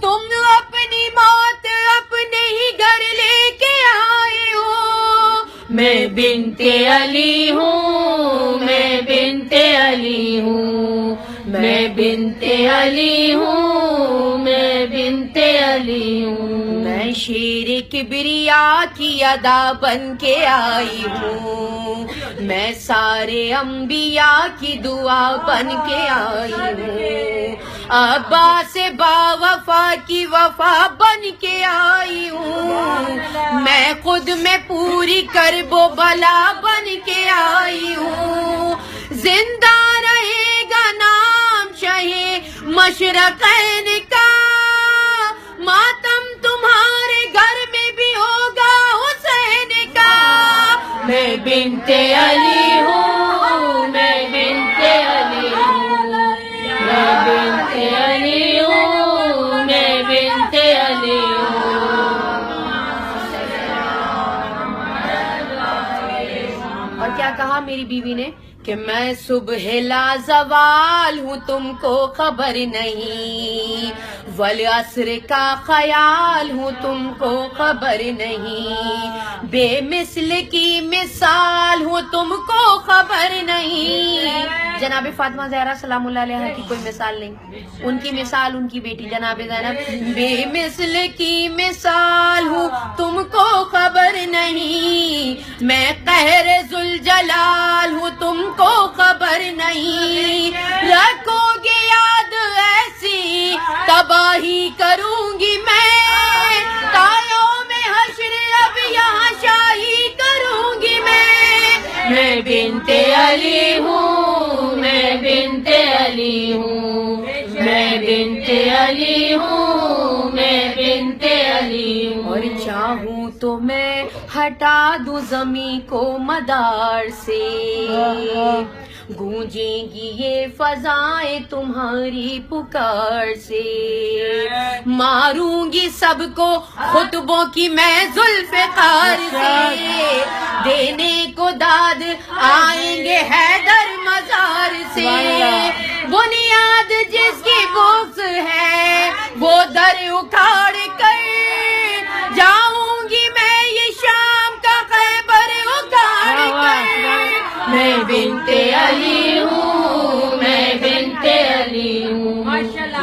تم اپنی موت اپنے ہی گھر لے کے آئے ہو. میں بنت علی ہوں، میں بنت علی ہوں، میں بنت علی ہوں، میں بنت علی ہوں. میں شیر کبریا کی ادا بن کے آئی ہوں، میں سارے انبیاء کی دعا بن کے آئی ہوں. ابا سے با وفا کی وفا بن کے آئی ہوں. میں خود میں پوری کرب و بلا بن کے آئی ہوں. زندہ رہے گا نام شاہ مشرقین کا، ماتم تمہارے گھر میں بھی ہوگا حسین کا. میں بنت علی ہوں، میں بنت علی ہوں، میں بنت علی ہوں، میں بنت علی ہوں. اور کیا کہا میری بیوی نے کہ میں صبح لا زوال ہوں، تم کو خبر نہیں، والعصر کا خیال ہوں، تم کو خبر نہیں، بے مثل کی مثال ہوں، تم کو خبر نہیں. جناب فاطمہ زہرا سلام اللہ علیہا کی کوئی مثال نہیں، ان کی مثال ان کی بیٹی جناب زینب. بے مثل کی مثال ہوں، تم کو خبر نہیں، میں قہر ذوالجلال ہوں، تم کو خبر نہیں. رکھو گے یاد ایسی تباہی کروں گی میں، تایوں میں حشر اب یہاں شاہی کروں گی میں. میں بنت علی ہوں، میں بنت علی ہوں، میں بنت علی ہوں، میں بنت علی ہوں. اور چاہوں تو میں ہٹا دوں زمین کو مدار سے، گونجیں گی یہ فضائیں تمہاری پکار سے. ماروں گی سب کو خطبوں کی میں ذوالفقار سے، دینے کو داد آئیں گے حیدر مزار سے. بنیاد جس کی بغض ہے وہ در اکھاڑ کر جاؤں گی میں یہ شام کا خیبر اکھاڑ کر. میں بنت علی ہوں، میں بنت علی ہوں،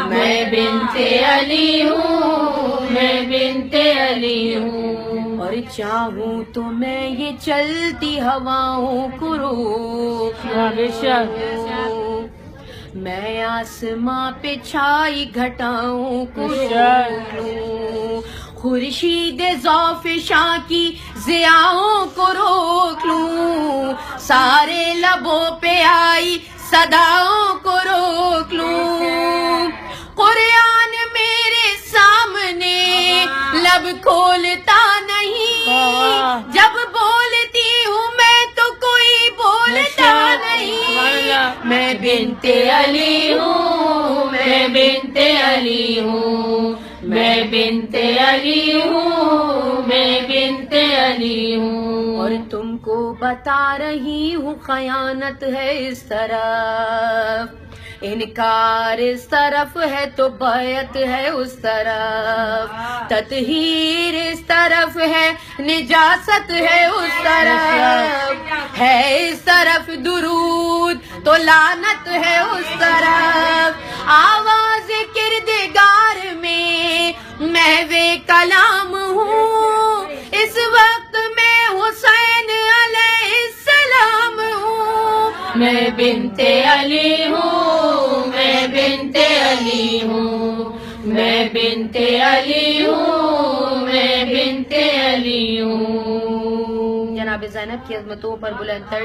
میں بنت علی ہوں، میں بنت علی ہوں. اور چاہوں تو میں یہ چلتی ہواؤں کو روکوں، میں آسماں پہ چھائی گھٹاؤں کو روک لوں، خورشید ذوف شاہ کی ضیاؤں کو روک لوں، سارے لبوں پہ آئی صداؤں کو روک لوں. قرآن میرے سامنے لب کھولتا نہیں، جب بولتی ہوں میں تو کوئی بولتا نہیں. میں بنت علی ہوں، میں بنت علی ہوں، میں بنت علی ہوں، میں بنت علی ہوں. اور تم کو بتا رہی ہوں خیانت ہے اس طرف، انکار اس طرف ہے تو بیعت ہے اس طرف، تطہیر اس طرف ہے نجاست ہے اس طرف، ہے اس طرف درود تو لعنت ہے اس طرف. آواز کردگار میں محو کلام ہوں، اس وقت میں حسین علیہ السلام ہوں. میں بنت علی ہوں، میں بنت علی ہوں، میں بنت علی ہوں، میں بنت علی ہوں. جناب زینب کی عظمتوں پر بلند تر